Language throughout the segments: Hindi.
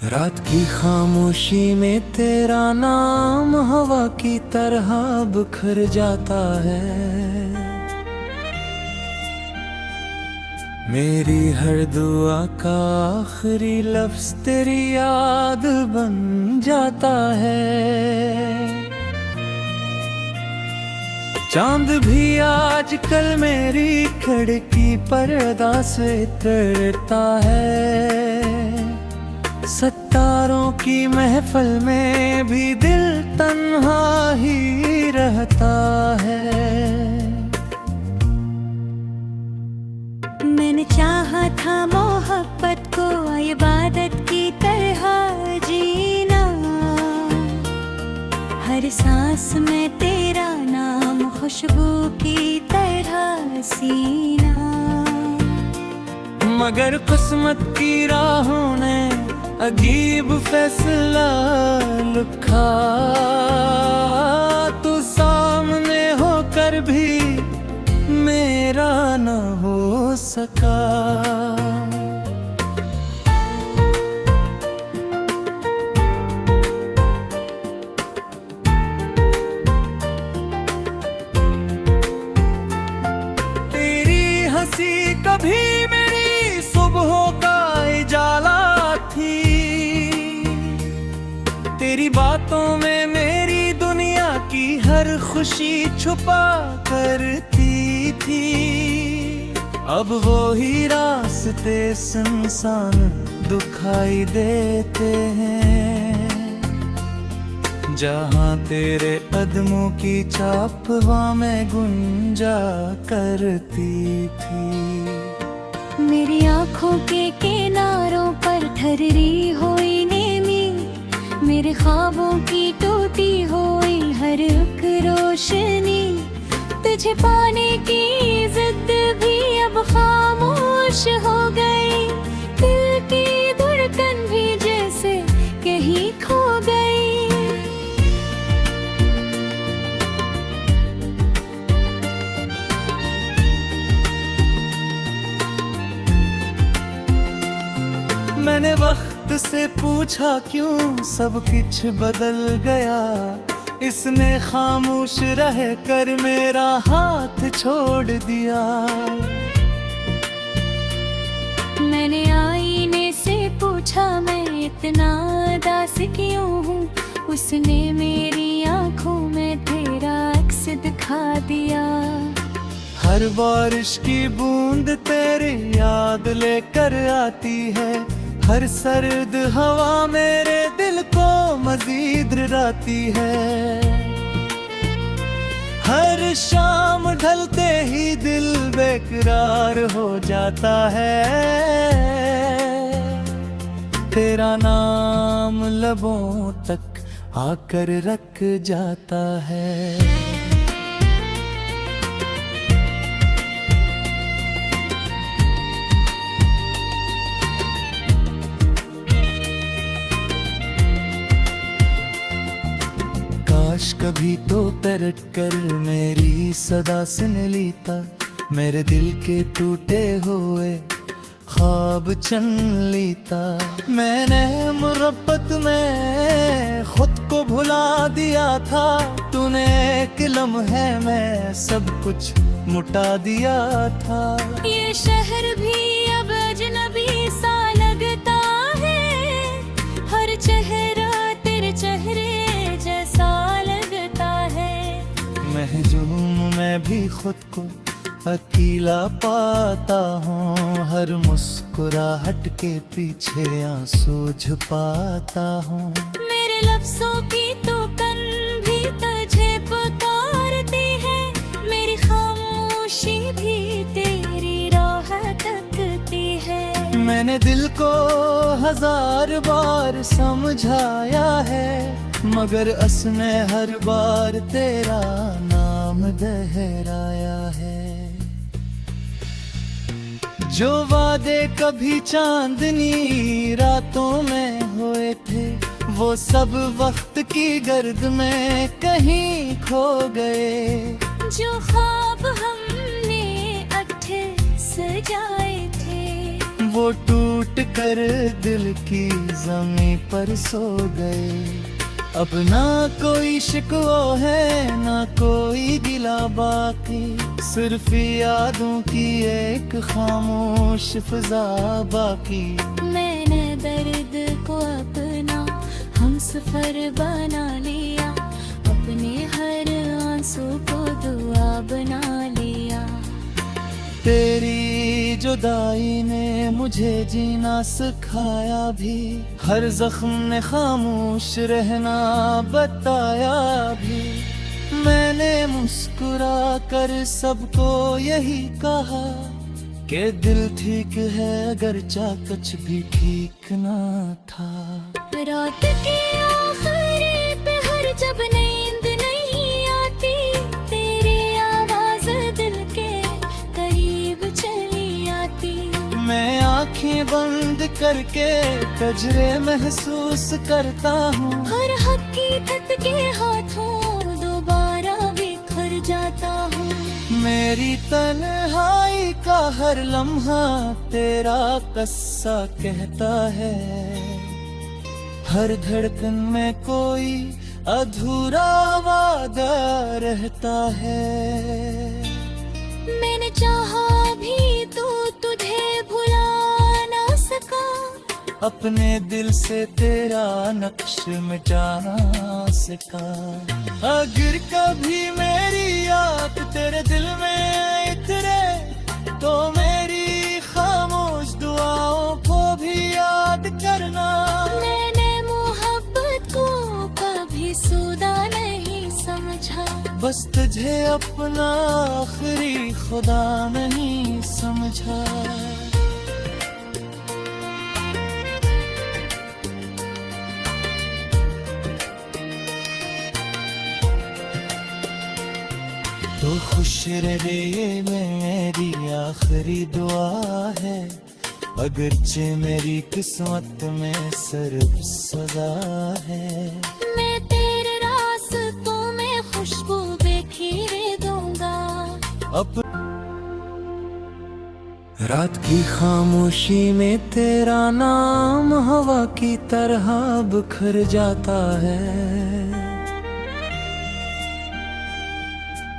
रात की खामोशी में तेरा नाम हवा की तरह बिखर जाता है। मेरी हर दुआ का आखिरी लफ्ज तेरी याद बन जाता है। चांद भी आजकल मेरी खिड़की पर्दा से तरता है। सितारों की महफिल में भी दिल तन्हा ही रहता है। मैंने चाहा था मोहब्बत को इबादत की तरह जीना। हर सांस में तेरा नाम खुशबू की तरह सीना। मगर किस्मत की राहों ने अजीब फैसला लिखा। तू सामने होकर भी मेरा न हो सका। तेरी हंसी कभी मेरी सुबहों का उजाला थी। तेरी बातों में मेरी दुनिया की हर खुशी छुपा करती थी। अब वो ही रास्ते सुनसान दिखाई देते हैं, जहाँ तेरे कदमों की छाप हवा में गुंजा करती थी। मेरी आँखों के किनारों पर ठहरी हुई नेमी, मेरे ख्वाबों की टूटी हुई हर एक रोशनी। तुझे पाने की जिद भी अब खामोश हो गई। दिल की धड़कन भी जैसे कहीं खो गई। मैंने वक्त से पूछा क्यों सब कुछ बदल गया। इसने खामोश रह कर मेरा हाथ छोड़ दिया। मैंने आईने से पूछा मैं इतना उदास क्यों हूँ। उसने मेरी आँखों में तेरा अक्स दिखा दिया। हर बारिश की बूंद तेरी याद लेकर आती है। हर सर्द हवा मेरे दिल को मजीद डराती है। हर शाम ढलते ही दिल बेकरार हो जाता है। तेरा नाम लबों तक आकर रख जाता है। काश कभी तो पलट कर मेरी सदा सुन लेता। मेरे दिल के टूटे हुए ख्वाब चुन लेता। मैंने मोहब्बत में खुद को भुला दिया था। तूने एक लम्हे में सब कुछ मुटा दिया था। ये शहर भी अब अजनबी सा लगता है। हर चेहरा तेरे चेहरे जैसा लगता है। महजूम मैं भी खुद को अकेला पाता हूँ। हर मुस्कुराहट के पीछे आंसू छुपाता हूँ। मेरे लफ्जों की तो कन भी तुझे पुकारती है। मेरी खामोशी भी तेरी राह तकती है। मैंने दिल को हजार बार समझाया है, मगर उसने हर बार तेरा नाम दोहराया है। जो वादे कभी चांदनी रातों में हुए थे, वो सब वक्त की गर्द में कहीं खो गए। जो ख्वाब हमने अच्छे सजाए थे, वो टूट कर दिल की जमीन पर सो गए। अब ना कोई शिकवा है ना कोई गिला बाकी, सिर्फ यादों की एक खामोश फिजा बाकी। मैंने दर्द को अपना हम सफर बना लिया, अपने हर आंसू को दुआ बना लिया। तेरी जुदाई ने मुझे जीना सिखाया भी, हर जख्म ने खामोश रहना बताया भी। मैंने मुस्कुरा कर सबको यही कहा कि दिल ठीक है अगर कुछ भी ठीक ना था। रात के आखिरी पहर जब नींद नहीं आती, तेरी आवाज दिल के करीब चली आती। मैं आंखें बंद करके कजरे महसूस करता हूँ, हर हकीकत के हाथों दोबारा बिखर जाता हूँ। मेरी तन्हाई का हर लम्हा तेरा कस्सा कहता है, हर धड़कन में कोई अधूरा वादा रहता है। मैंने चाहा भी तो तुझे भुला ना सका, अपने दिल से तेरा नक्श मिटा ना सका। अगर कभी मेरी याद तेरे दिल में इतरे, तो मेरी खामोश दुआओं को भी याद करना। मैंने मोहब्बत को कभी सौदा नहीं समझा, बस तुझे अपना आखिरी खुदा नहीं समझा। तो खुश रहे ये मेरी आखिरी दुआ है, अगरचे मेरी किस्मत में सिर्फ सजा है। मैं तेरे रास्तों में खुशबू बिखेर दूंगा। अब रात की खामोशी में तेरा नाम हवा की तरह बिखर जाता है।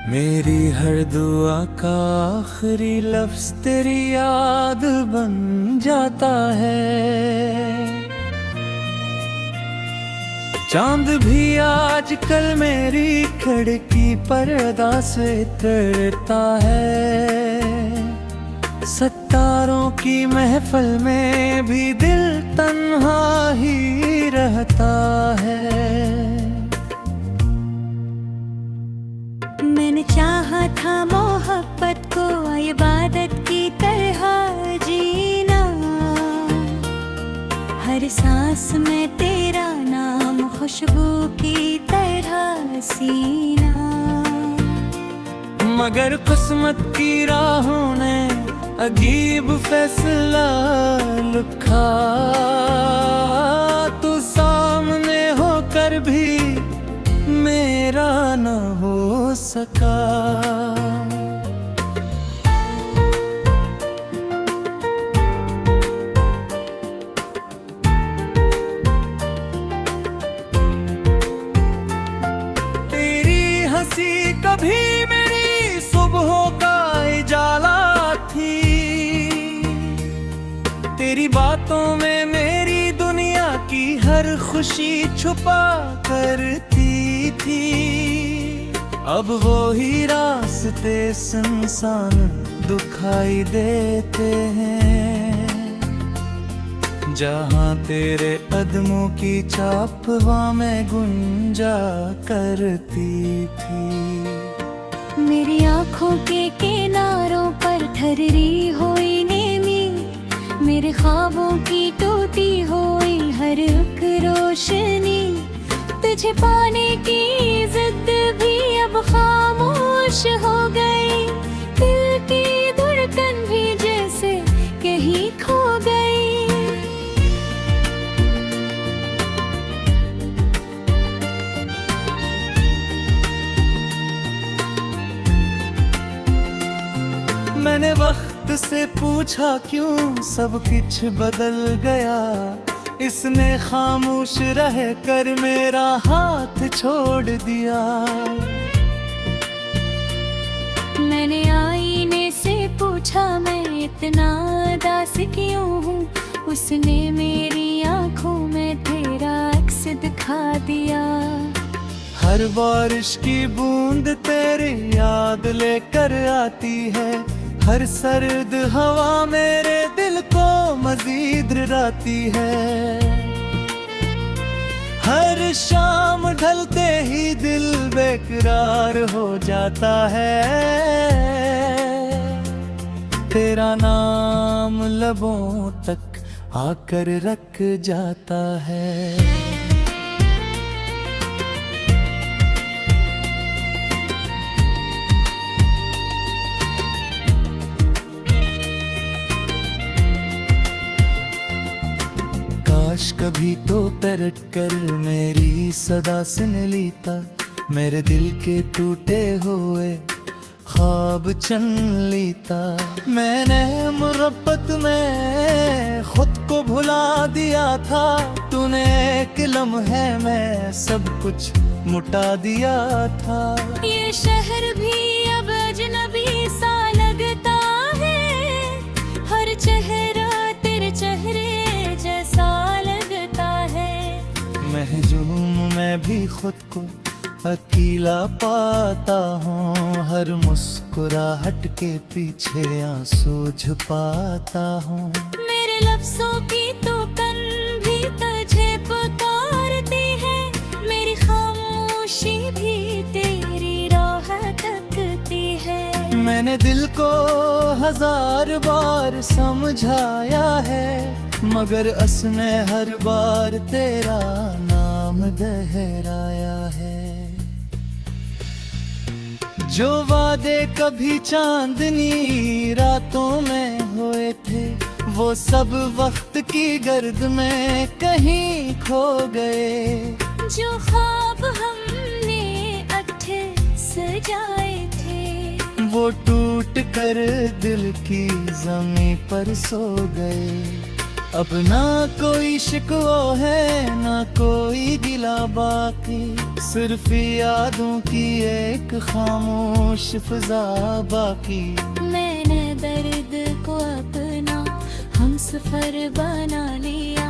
मेरी हर दुआ का आखिरी लफ्ज तेरी याद बन जाता है। चांद भी आजकल मेरी खिड़की पर अदा से उतरता है। सितारों की महफिल में भी दिल तन्हा ही रहता है। मैंने चाहा था मोहब्बत को इबादत की तरह जीना, हर सांस में तेरा नाम खुशबू की तरह सीना। मगर किस्मत की राहों ने अजीब फैसला लिखा, तू सामने होकर भी मेरा न हो सका। तेरी हंसी कभी मेरी सुबहों का उजाला थी, तेरी बातों में मेरी दुनिया की हर खुशी छुपा करती थी। अब वो ही रास्ते सुनसान दिखाई देते हैं, जहाँ तेरे कदमों की छाप वहाँ में गुंजा करती थी। मेरी आँखों के किनारों पर ठहरी हुई नेमी, मेरे ख्वाबों की टूटी हुई हर एक रोशनी। तुझे पाने की जिद भी अब खामोश हो गई, दिल की धड़कन भी जैसे कहीं खो गई। मैंने वक्त से पूछा क्यों सब कुछ बदल गया, इसने खामोश रह कर मेरा हाथ छोड़ दिया। मैंने आईने से पूछा मैं इतना उदास क्यों हूँ, उसने मेरी आंखों में तेरा अक्स दिखा दिया। हर बारिश की बूंद तेरी याद लेकर आती है, हर सर्द हवा मेरे दिल को मजीद डराती है। हर शाम ढलते ही दिल बेकरार हो जाता है, तेरा नाम लबों तक आकर रख जाता है। काश कभी तो पलट कर मेरी सदा सुन लेता, मेरे दिल के टूटे हुए ख्वाब चन लेता। मैंने मुरब्बत में खुद को भुला दिया था, तूने एक लम्हे में सब कुछ मुटा दिया था। ये शहर भी अब अजनबी सा लगता है, हर चेहरा तेरे चेहरे जैसा लगता है। महजूम मैं भी खुद को अकेला पाता हूँ, हर मुस्कुराहट के पीछे आंसू छुपाता हूँ। मेरे लफ्जों की तो कन भी तुझे पुकारती है, मेरी खामोशी भी तेरी राह तकती है। मैंने दिल को हजार बार समझाया है, मगर उसने हर बार तेरा नाम दोहराया है। जो वादे कभी चांदनी रातों में हुए थे, वो सब वक्त की गर्द में कहीं खो गए। जो ख्वाब हमने अच्छे सजाए थे, वो टूट कर दिल की ज़मीं पर सो गए। अब ना कोई शिकवा है ना कोई गिला बाकी, सिर्फ यादों की एक खामोश फिजा बाकी। मैंने दर्द को अपना हमसफर बना लिया,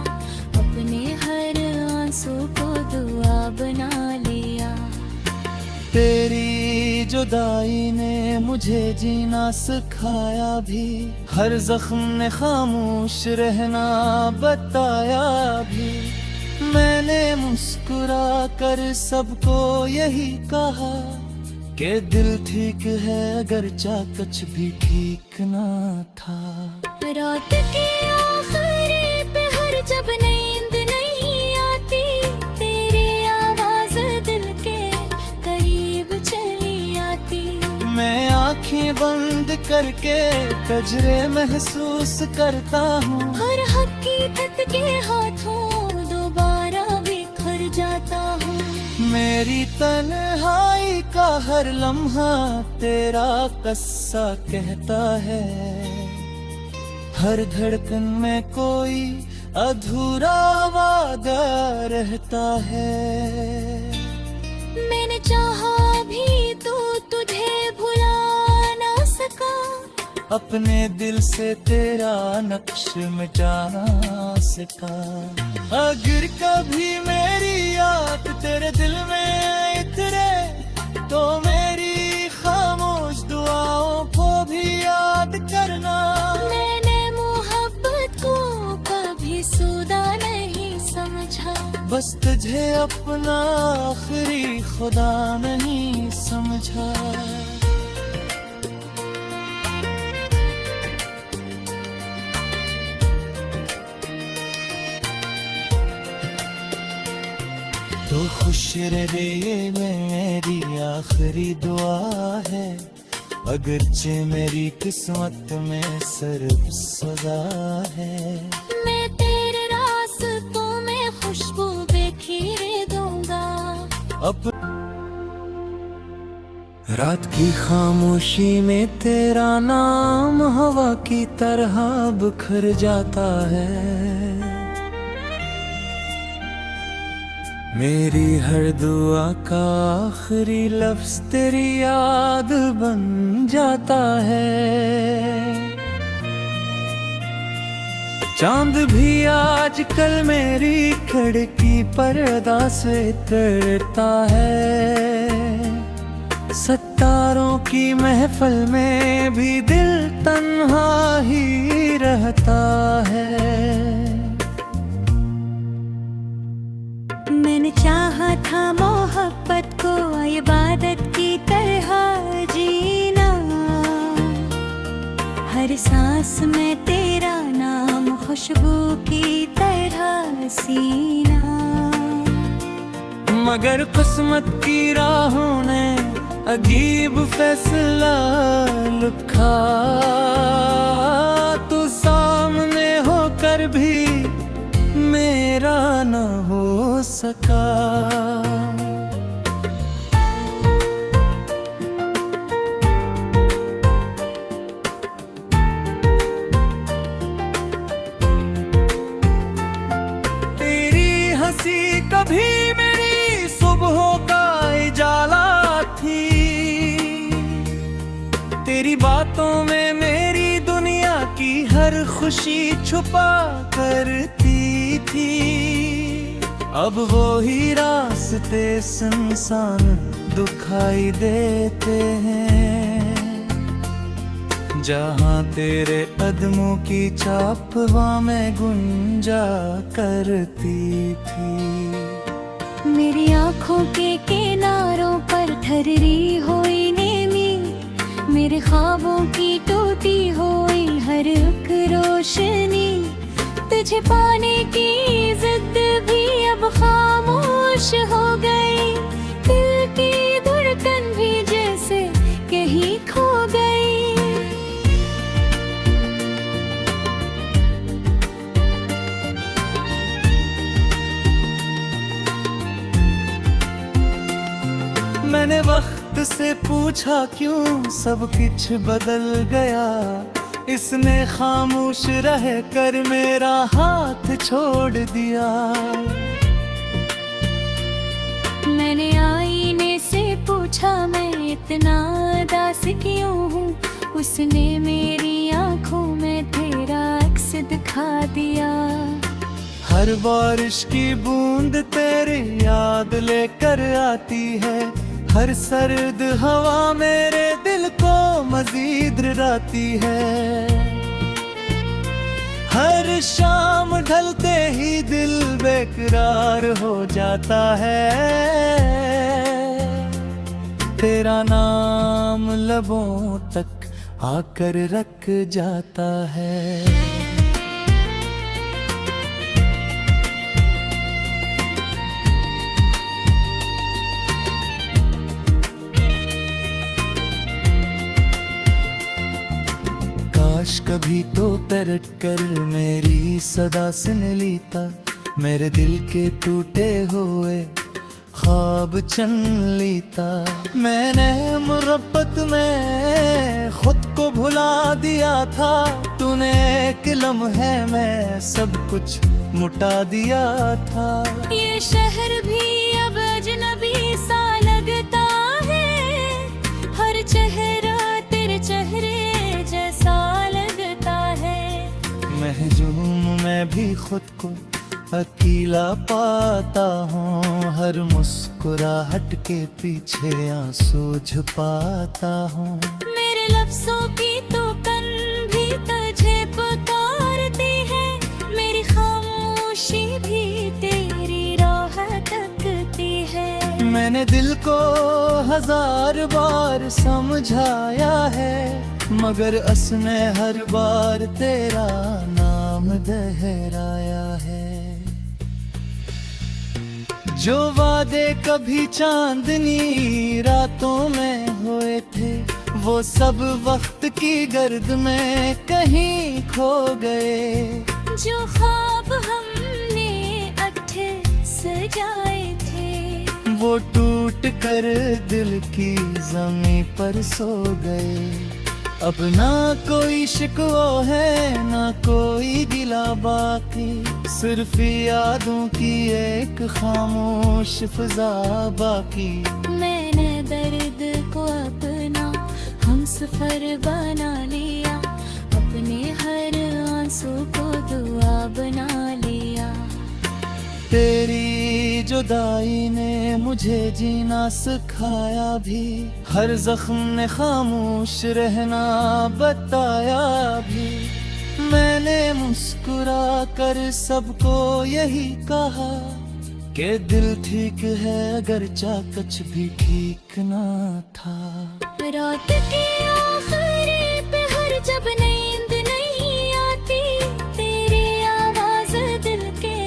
अपने हर आंसू को दुआ बना लिया। तेरी जुदाई ने मुझे जीना सिखाया भी, हर जख्म ने खामोश रहना बताया भी। मैंने मुस्कुरा कर सबको यही कहा कि दिल ठीक है अगर कुछ भी ठीक ना था। रात के आखिरी पहर जब नींद नहीं आती, तेरी आवाज दिल के करीब चली आती। मैं आंखें बंद करके कजरे महसूस करता हूँ, हर हकीकत के हाथों दोबारा बिखर जाता हूँ। मेरी तन्हाई का हर लम्हा तेरा कस्सा कहता है, हर धड़कन में कोई अधूरा वादा रहता है। मैंने चाहा भी तो तुझे भुला ना सका, अपने दिल से तेरा नक्श मिटा ना सका। अगर कभी मेरी याद तेरे दिल में उतरे, तो मेरी खामोश दुआओं को भी याद करना। मैंने मोहब्बत को कभी सुदा नहीं समझा, बस तुझे अपना आखिरी खुदा नहीं समझा। तो खुश रहे ये मेरी आखिरी दुआ है, अगरचे मेरी किस्मत में सिर्फ सजा है। मैं तेरे रास्तों में खुशबू बिखेर दूंगा। अब रात की खामोशी में तेरा नाम हवा की तरह बिखर जाता है। मेरी हर दुआ का आखिरी लफ्ज तेरी याद बन जाता है। चांद भी आजकल मेरी खिड़की पर्दा से तड़ता है। सितारों की महफिल में भी दिल तन्हा ही रहता है। मैंने चाहा था मोहब्बत को इबादत की तरह जीना, हर सांस में तेरा नाम खुशबू की तरह सीना। मगर किस्मत की राहों ने अजीब फैसला लिखा, तू सामने होकर भी मेरा न हो सका। तेरी हंसी कभी मेरी सुबहों का उजाला थी, तेरी बातों में मेरी दुनिया की हर खुशी छुपा करती थी। अब वो ही रास्ते सुनसान दिखाई देते हैं, जहाँ तेरे कदमों की छाप में गुंजा करती थी। मेरी आँखों के किनारों पर ठहरी हुई नेमी, मेरे ख्वाबों की टूटी हुई हर एक रोशनी। तुझे पाने की जिद भी अब खामोश हो गई, दिल की धड़कन भी जैसे कहीं खो गई। मैंने वक्त से पूछा क्यों सब कुछ बदल गया, इसने खामोश रह कर मेरा हाथ छोड़ दिया। मैंने आईने से पूछा मैं इतना उदास क्यों हूँ, उसने मेरी आँखों में तेरा अक्स दिखा दिया। हर बारिश की बूंद तेरी याद लेकर आती है, हर सर्द हवा मेरे दिल को मजीद डराती है। हर शाम ढलते ही दिल बेकरार हो जाता है, तेरा नाम लबों तक आकर रख जाता है। काश कभी तो पलट कर मेरी सदा सुन लेता, मेरे दिल के टूटे हुए ख्वाब चन लेता। मैंने मुरब्बत में खुद को भुला दिया था, तूने एक लम्हे में सब कुछ मुटा दिया था। ये शहर भी अब अजनबी सा लगता है, हर चेहरा तेरे चेहरे जैसा लगता है। महजूम मैं भी खुद को अकेला पाता हूँ, हर मुस्कुराहट के पीछे आंसू छुपाता हूँ। मेरे लफ्जों की तो कन भी तुझे पुकारती है, मेरी खामोशी भी तेरी राह तकती है। मैंने दिल को हजार बार समझाया है, मगर उसने हर बार तेरा नाम दोहराया है। जो वादे कभी चांदनी रातों में हुए थे, वो सब वक्त की गर्द में कहीं खो गए। जो ख्वाब हमने अच्छे सजाए थे, वो टूट टूट कर दिल की जमीन पर सो गए। अब ना कोई शिकवा है ना कोई गिला बाकी, सिर्फ यादों की एक खामोश फिजा बाकी। मैंने दर्द को अपना हमसफर बना लिया, अपने हर आंसू को दुआ बना लिया। तेरी जुदाई ने मुझे जीना सिखाया भी, हर जख्म ने खामोश रहना बताया भी। मैंने मुस्कुरा कर सबको यही कहा कि दिल ठीक है अगर कुछ भी ठीक ना था। रात के आखिरी पहर जब नींद नहीं आती, तेरी आवाज दिल के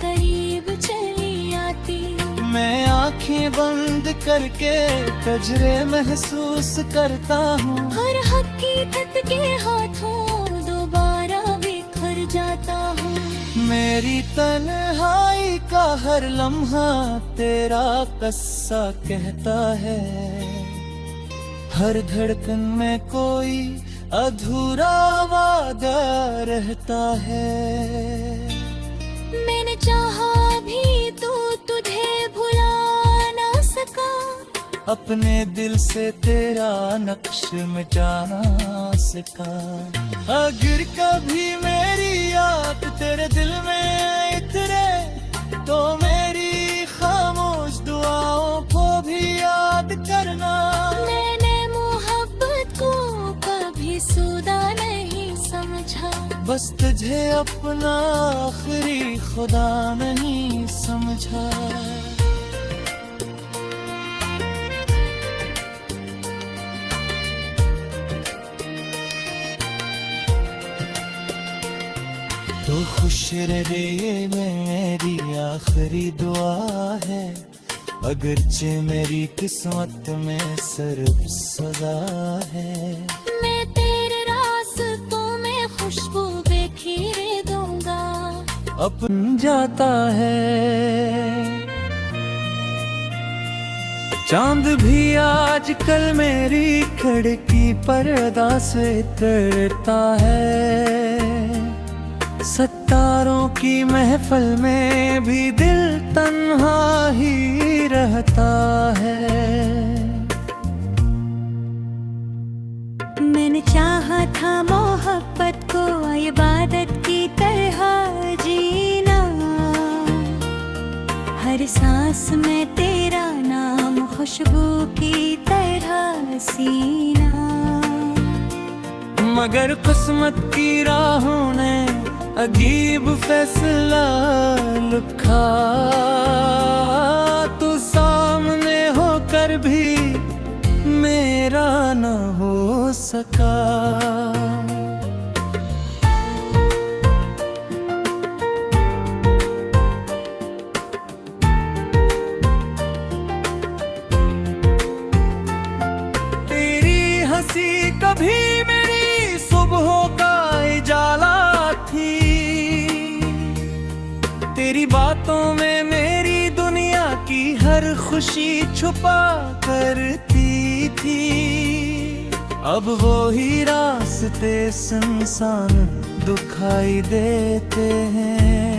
करीब चली आती। मैं आंखें बंद करके कजरे महसूस करता हूँ, हर हकीकत के हाथों दोबारा बिखर जाता हूँ। मेरी तन्हाई का हर लम्हा तेरा किस्सा कहता है, हर धड़कन में कोई अधूरा वादा रहता है। मैंने चाहा भी तो तुझे भुला ना सका, अपने दिल से तेरा नक्श मिटा ना सका। अगर कभी मेरी याद तेरे दिल में उतरे, तो मेरी खामोश दुआओं को भी याद करना। मैंने मोहब्बत को कभी सुदा नहीं समझा, बस तुझे अपना आखिरी खुदा नहीं समझा। तो खुश रहे ये मेरी आखिरी दुआ है, अगरचे मेरी किस्मत में सिर्फ सजा है। मैं तेरे रास्तों में खुशबू बिखेर दूंगा, अपन जाता है। चांद भी आजकल मेरी खिड़की पर्दा से उतरता है, सितारों की महफिल में भी दिल तन्हा ही रहता है। मैंने चाहा था मोहब्बत को इबादत की तरह जीना, हर सांस में तेरा नाम खुशबू की तरह सीना। मगर किस्मत की राहों ने अजीब फैसला लिखा, तू सामने होकर भी मेरा न हो सका। तेरी हंसी कभी मेरी सुबहों का उजाला थी, तेरी बातों में मेरी दुनिया की हर खुशी छुपा करती थी। अब वो ही रास्ते सुनसान दिखाई देते हैं,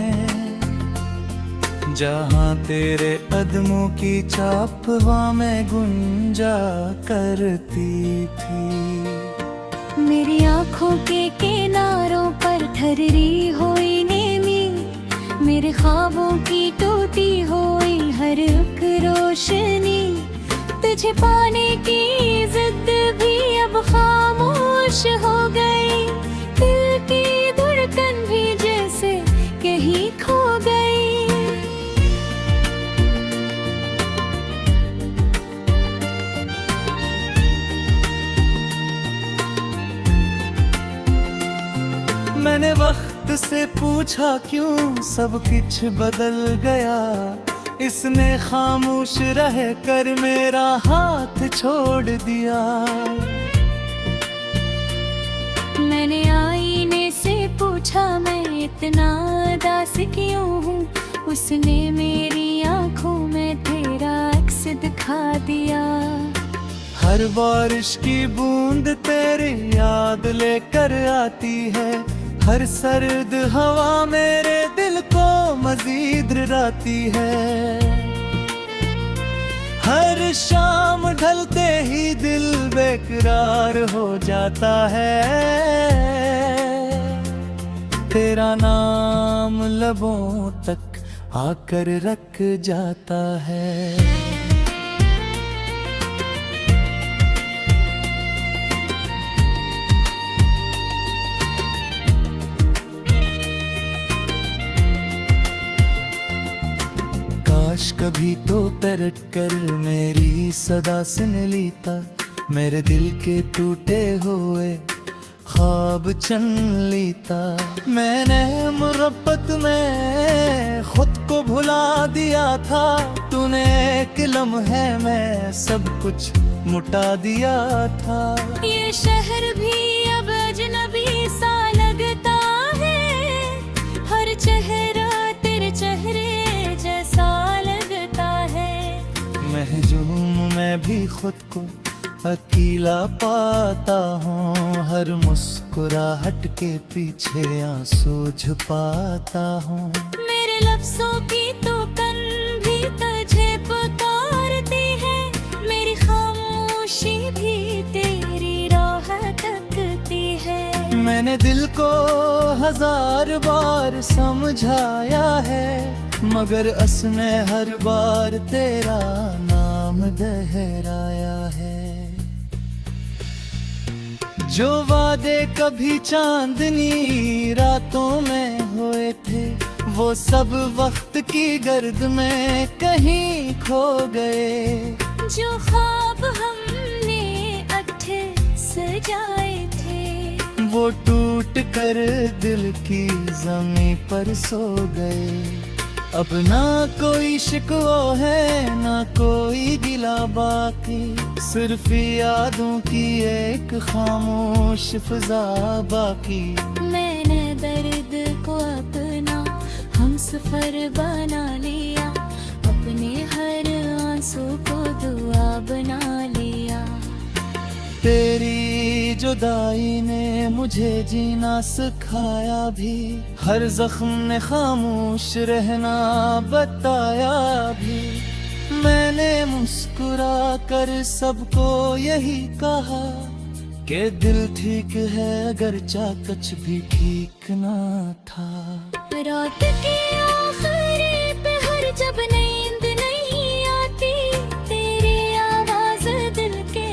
जहाँ तेरे कदमों की छाप वहाँ में गुंजा करती थी। मेरी आँखों के किनारों पर ठहरी हुई नेमी, मेरे ख्वाबों की टूटी हुई हर एक रोशनी। तुझे पाने की जिद भी अब खामोश हो गई, दिल की धड़कन भी जैसे कहीं खो गई। मैंने वक्त से पूछा क्यों सब कुछ बदल गया, इसने खामोश रह कर मेरा हाथ छोड़ दिया। मैंने आईने से पूछा मैं इतना उदास क्यों हूँ, उसने मेरी आंखों में तेरा अक्स दिखा दिखा दिया। हर बारिश की बूंद तेरी याद लेकर आती है, हर सर्द हवा मेरे दिल को मजीद रुलाती है। हर शाम ढलते ही दिल बेकरार हो जाता है, तेरा नाम लबों तक आकर रख जाता है। काश कभी तो पलट कर मेरी सदा सुन लेता, मेरे दिल के टूटे हुए ख्वाब चन लेता। मैंने मुरब्बत में खुद को भुला दिया था, तूने एक लम्हे में सब कुछ मुटा दिया था। ये शहर भी अब अजनबी सा लगता है, हर चेहरा तेरे चेहरे जैसा लगता है। महजूम मैं भी खुद को अकेला पाता हूँ, हर मुस्कुराहट के पीछे आंसू छुपाता हूँ। मेरे लफ्जों की तो कन भी तुझे पुकारती है, मेरी खामोशी भी तेरी राह तकती है। मैंने दिल को हजार बार समझाया है, मगर असने हर बार तेरा नाम दोहराया है। जो वादे कभी चांदनी रातों में हुए थे, वो सब वक्त की गर्द में कहीं खो गए। जो ख्वाब हमने अच्छे सजाए थे, वो टूट कर दिल की जमीन पर सो गए। अब ना कोई शिकवा है ना कोई गिला बाकी, सिर्फ यादों की एक खामोश फिजा बाकी। मैंने दर्द को अपना हमसफर बना लिया, अपने हर आंसू को दुआ बना लिया। तेरी जुदाई ने मुझे जीना सिखाया भी, हर जख्म ने खामोश रहना बताया भी। मैंने मुस्कुरा कर सबको यही कहा कि दिल ठीक है अगर कुछ भी ठीक ना था। रात के आखिरी पहर जब नींद नहीं आती, तेरी आवाज दिल के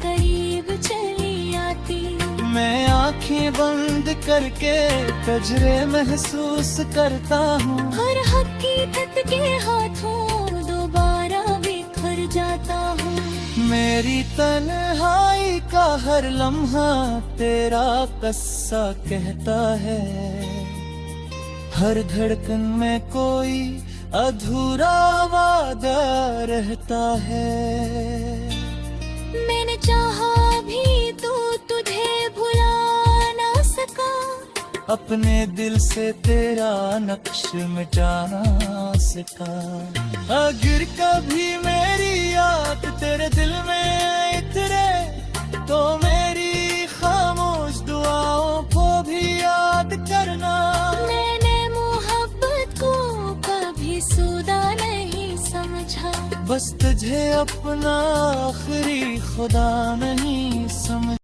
करीब चली आती। मैं आंखें बंद करके कजरे महसूस करता हूँ, हर हकीकत के हाथों दोबारा बिखर जाता हूँ। मेरी तन्हाई का हर लम्हा तेरा कस्सा कहता है, हर धड़कन में कोई अधूरा वादा रहता है। मैंने चाहा भी तो तुझे भुला ना सका, अपने दिल से तेरा नक्श मिटा ना सका। अगर कभी मेरी याद तेरे दिल में उतरे, तो मेरी खामोश दुआओं को भी याद करना। मैंने मोहब्बत को कभी सुदा नहीं समझा, बस तुझे अपना आखिरी खुदा नहीं समझ।